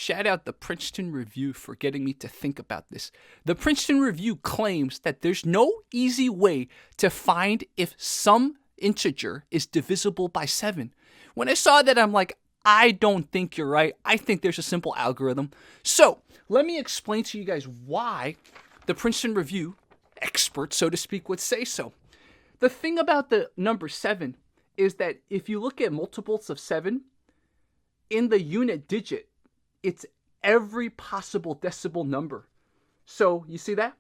shout out the Princeton Review for getting me to think about this. The Princeton Review claims that there's no easy way to find if some integer is divisible by 7. When I saw that, I'm like, I don't think you're right. I think there's a simple algorithm. So let me explain to you guys why the Princeton Review experts, so to speak, would say so. The thing about the number 7 is that if you look at multiples of 7, in the unit digit, it's every possible decimal number. So you see that?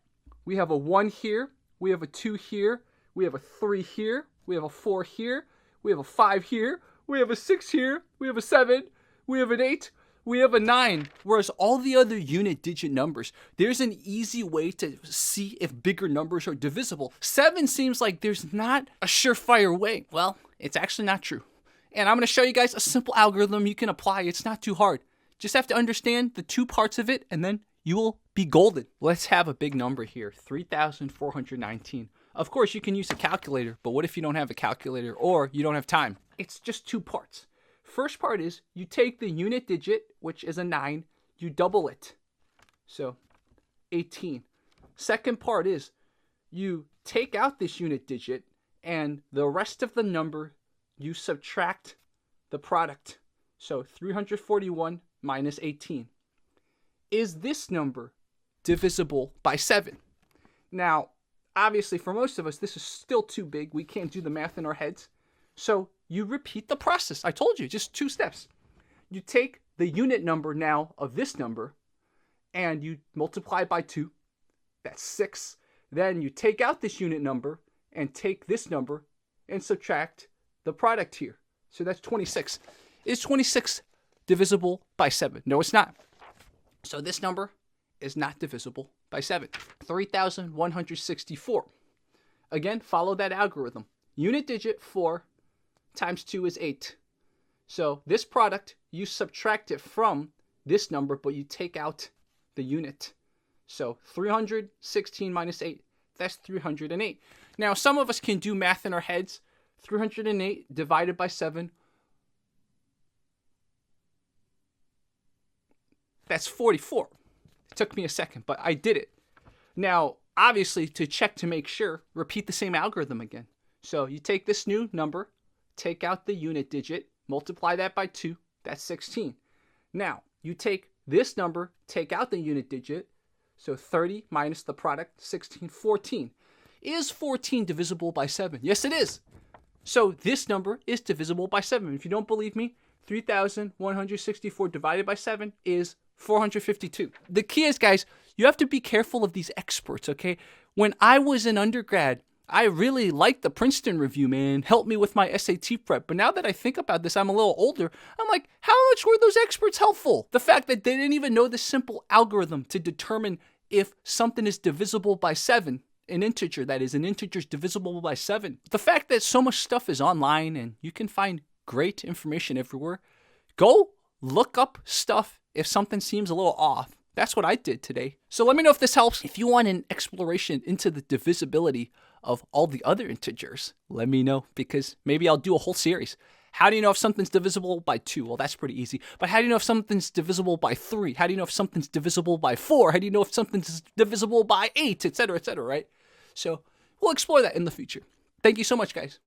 We have a 1 here, we have a 2 here, we have a 3 here, we have a 4 here, we have a 5 here, we have a 6 here, we have a 7, we have an 8, we have a 9. Whereas all the other unit digit numbers, there's an easy way to see if bigger numbers are divisible. 7 seems like there's not a surefire way. Well, it's actually not true. And I'm going to show you guys a simple algorithm you can apply. It's not too hard. Just have to understand the two parts of it, and then you will be golden. Let's have a big number here, 3,419. Of course, you can use a calculator, but what if you don't have a calculator or you don't have time? It's just two parts. First part is you take the unit digit, which is a 9, you double it. So 18. Second part is you take out this unit digit and the rest of the number you subtract the product. So 341 minus 18. Is this number divisible by 7? Now, obviously for most of us, this is still too big. We can't do the math in our heads. So you repeat the process. I told you, just 2 steps. You take the unit number now of this number and you multiply by 2. That's 6. Then you take out this unit number and take this number and subtract the product here. So that's 26. Is 26 divisible by 7? No, it's not. So this number is not divisible by 7. 3,164. Again, follow that algorithm. Unit digit 4 times 2 is 8. So this product, you subtract it from this number, but you take out the unit. So 316 minus 8, that's 308. Now, some of us can do math in our heads. 308 divided by 7, that's 44. It took me a second, but I did it. Now, obviously, to check to make sure, repeat the same algorithm again. So you take this new number, take out the unit digit, multiply that by 2, that's 16. Now, you take this number, take out the unit digit, so 30 minus the product, 16, 14. Is 14 divisible by 7? Yes, it is. So this number is divisible by 7. If you don't believe me, 3,164 divided by 7 is 452. The key is, guys, you have to be careful of these experts, okay? When I was an undergrad, I really liked the Princeton Review, man. Helped me with my SAT prep. But now that I think about this, I'm a little older. I'm like, how much were those experts helpful? The fact that they didn't even know the simple algorithm to determine if something is divisible by 7. An integer, that is, an integer is divisible by 7. The fact that so much stuff is online and you can find great information everywhere, go look up stuff if something seems a little off. That's what I did today. So let me know if this helps. If you want an exploration into the divisibility of all the other integers, let me know, because maybe I'll do a whole series. How do you know if something's divisible by 2? Well, that's pretty easy. But how do you know if something's divisible by 3? How do you know if something's divisible by 4? How do you know if something's divisible by 8, etc., right? So we'll explore that in the future. Thank you so much, guys.